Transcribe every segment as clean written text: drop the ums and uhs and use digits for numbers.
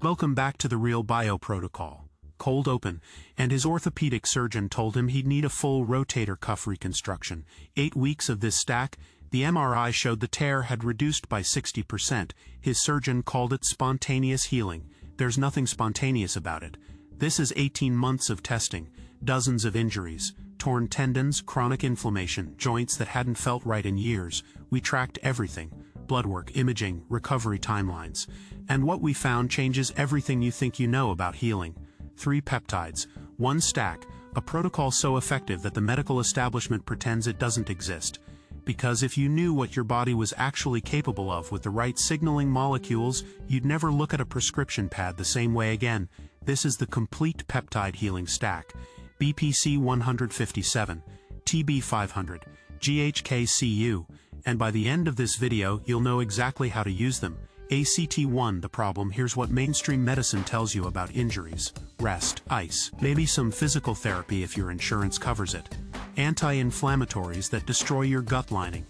Welcome back to the Real Bio Protocol. Cold open, and his orthopedic surgeon told him he'd need a full rotator cuff reconstruction. 8 weeks of this stack, the MRI showed the tear had reduced by 60%. His surgeon called it spontaneous healing. There's nothing spontaneous about it. This is 18 months of testing, dozens of injuries, torn tendons, chronic inflammation, joints that hadn't felt right in years. We tracked everything: bloodwork, imaging, recovery timelines. And what we found changes everything you think you know about healing. 3 peptides, 1 stack, a protocol so effective that the medical establishment pretends it doesn't exist. Because if you knew what your body was actually capable of with the right signaling molecules, you'd never look at a prescription pad the same way again. This is the complete peptide healing stack. BPC-157, TB-500, GHK-Cu, and by the end of this video you'll know exactly how to use them. ACT1. The problem: here's what mainstream medicine tells you about injuries. Rest, ice, maybe some physical therapy if your insurance covers it. Anti-inflammatories that destroy your gut lining.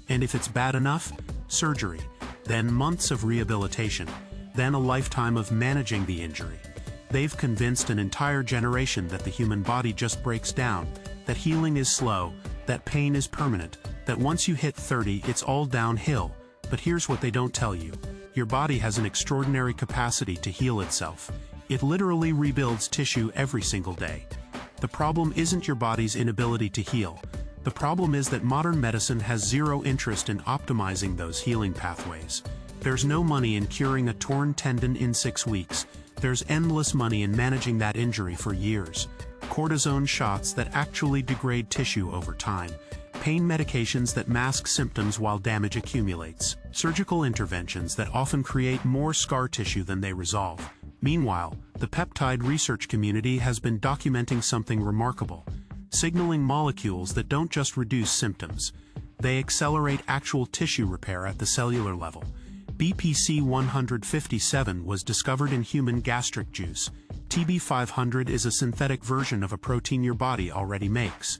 And if it's bad enough, surgery. Then months of rehabilitation. Then a lifetime of managing the injury. They've convinced an entire generation that the human body just breaks down, that healing is slow, that pain is permanent, that once you hit 30 it's all downhill. But here's what they don't tell you. Your body has an extraordinary capacity to heal itself. It literally rebuilds tissue every single day. The problem isn't your body's inability to heal. The problem is that modern medicine has zero interest in optimizing those healing pathways. There's no money in curing a torn tendon in 6 weeks. There's endless money in managing that injury for years. Cortisone shots that actually degrade tissue over time. Pain medications that mask symptoms while damage accumulates. Surgical interventions that often create more scar tissue than they resolve. Meanwhile, the peptide research community has been documenting something remarkable: signaling molecules that don't just reduce symptoms. They accelerate actual tissue repair at the cellular level. BPC-157 was discovered in human gastric juice. TB-500 is a synthetic version of a protein your body already makes.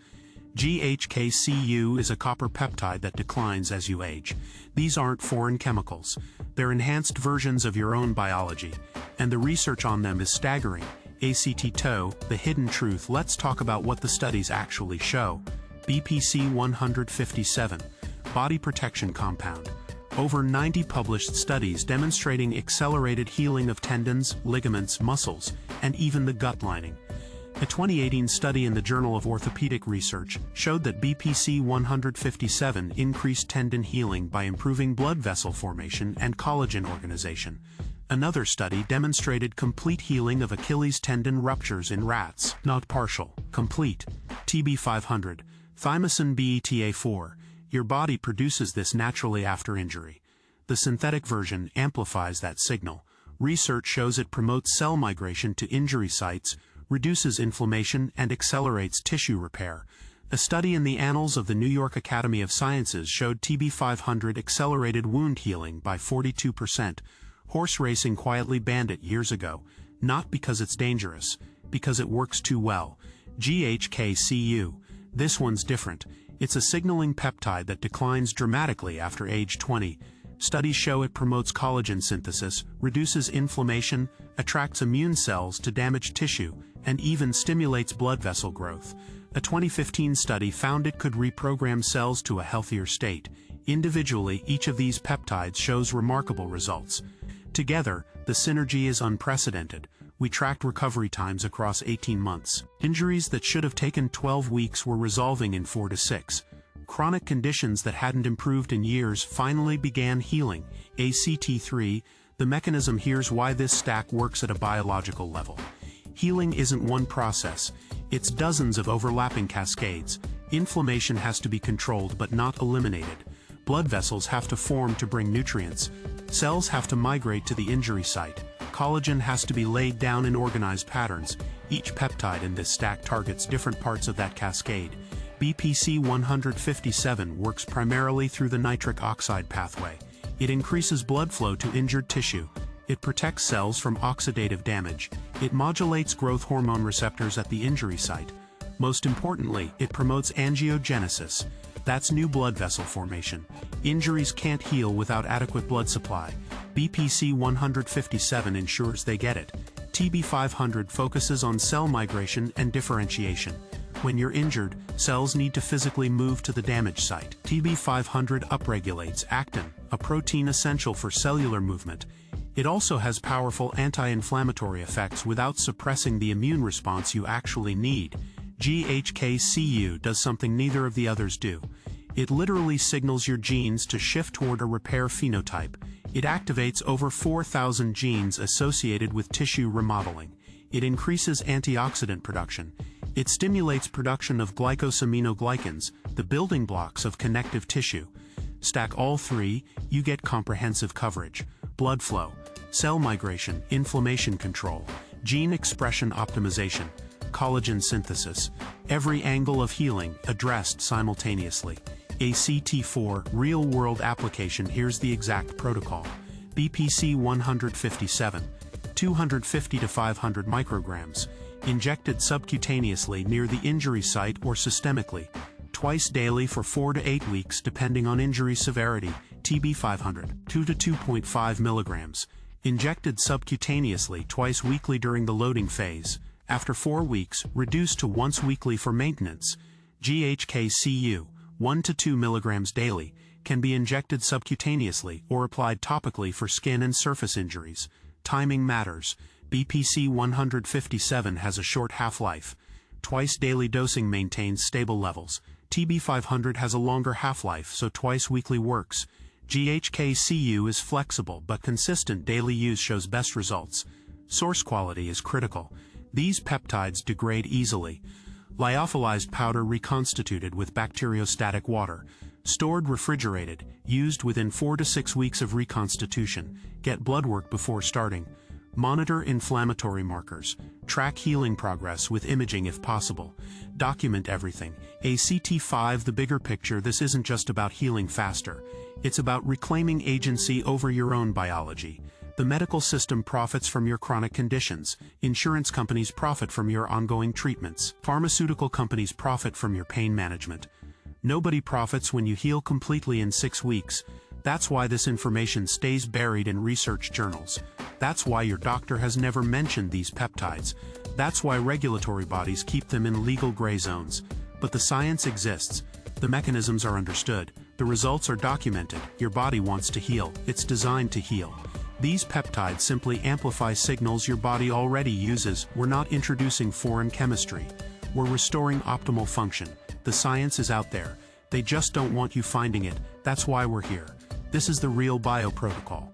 GHK-Cu is a copper peptide that declines as you age. These aren't foreign chemicals. They're enhanced versions of your own biology. And the research on them is staggering. ACT2, the hidden truth. Let's talk about what the studies actually show. BPC-157, body protection compound. Over 90 published studies demonstrating accelerated healing of tendons, ligaments, muscles, and even the gut lining. A 2018 study in the Journal of Orthopedic Research showed that BPC-157 increased tendon healing by improving blood vessel formation and collagen organization. Another study demonstrated complete healing of Achilles tendon ruptures in rats, not partial, complete. TB-500, thymosin beta-4. Your body produces this naturally after injury. The synthetic version amplifies that signal. Research shows it promotes cell migration to injury sites, reduces inflammation, and accelerates tissue repair. A study in the Annals of the New York Academy of Sciences showed TB-500 accelerated wound healing by 42%. Horse racing quietly banned it years ago, not because it's dangerous, because it works too well. GHK-Cu. This one's different. It's a signaling peptide that declines dramatically after age 20. Studies show it promotes collagen synthesis, reduces inflammation, attracts immune cells to damaged tissue, and even stimulates blood vessel growth. A 2015 study found it could reprogram cells to a healthier state. Individually, each of these peptides shows remarkable results. Together, the synergy is unprecedented. We tracked recovery times across 18 months. Injuries that should have taken 12 weeks were resolving in 4 to 6. Chronic conditions that hadn't improved in years finally began healing. ACT3, the mechanism. Here's why this stack works at a biological level. Healing isn't one process, it's dozens of overlapping cascades. Inflammation has to be controlled but not eliminated. Blood vessels have to form to bring nutrients. Cells have to migrate to the injury site. Collagen has to be laid down in organized patterns. Each peptide in this stack targets different parts of that cascade. BPC-157 works primarily through the nitric oxide pathway. It increases blood flow to injured tissue. It protects cells from oxidative damage. It modulates growth hormone receptors at the injury site. Most importantly, it promotes angiogenesis. That's new blood vessel formation. Injuries can't heal without adequate blood supply. BPC-157 ensures they get it. TB-500 focuses on cell migration and differentiation. When you're injured, cells need to physically move to the damaged site. TB-500 upregulates actin, a protein essential for cellular movement. It also has powerful anti-inflammatory effects without suppressing the immune response you actually need. GHK-Cu does something neither of the others do. It literally signals your genes to shift toward a repair phenotype. It activates over 4,000 genes associated with tissue remodeling. It increases antioxidant production. It stimulates production of glycosaminoglycans, the building blocks of connective tissue. Stack all three, you get comprehensive coverage. Blood flow, cell migration, inflammation control, gene expression optimization, collagen synthesis. Every angle of healing addressed simultaneously. ACT4 real-world application. Here's the exact protocol. BPC-157, 250 to 500 micrograms, injected subcutaneously near the injury site or systemically, twice daily for 4 to 8 weeks depending on injury severity. TB-500, 2 to 2.5 milligrams, injected subcutaneously twice weekly during the loading phase. After 4 weeks, reduced to once weekly for maintenance. GHK-Cu, 1 to 2 milligrams daily, can be injected subcutaneously or applied topically for skin and surface injuries. Timing matters. BPC-157 has a short half-life. Twice daily dosing maintains stable levels. TB-500 has a longer half-life, so twice weekly works. GHK-Cu is flexible, but consistent daily use shows best results. Source quality is critical. These peptides degrade easily. Lyophilized powder reconstituted with bacteriostatic water. Stored refrigerated, used within 4 to 6 weeks of reconstitution. Get blood work before starting. Monitor inflammatory markers. Track healing progress with imaging if possible. Document everything. ACT5 the bigger picture. This isn't just about healing faster. It's about reclaiming agency over your own biology. The medical system profits from your chronic conditions. Insurance companies profit from your ongoing treatments. Pharmaceutical companies profit from your pain management. Nobody profits when you heal completely in 6 weeks. That's why this information stays buried in research journals. That's why your doctor has never mentioned these peptides. That's why regulatory bodies keep them in legal gray zones. But the science exists. The mechanisms are understood. The results are documented. Your body wants to heal. It's designed to heal. These peptides simply amplify signals your body already uses. We're not introducing foreign chemistry. We're restoring optimal function. The science is out there. They just don't want you finding it. That's why we're here. This is the real bioprotocol.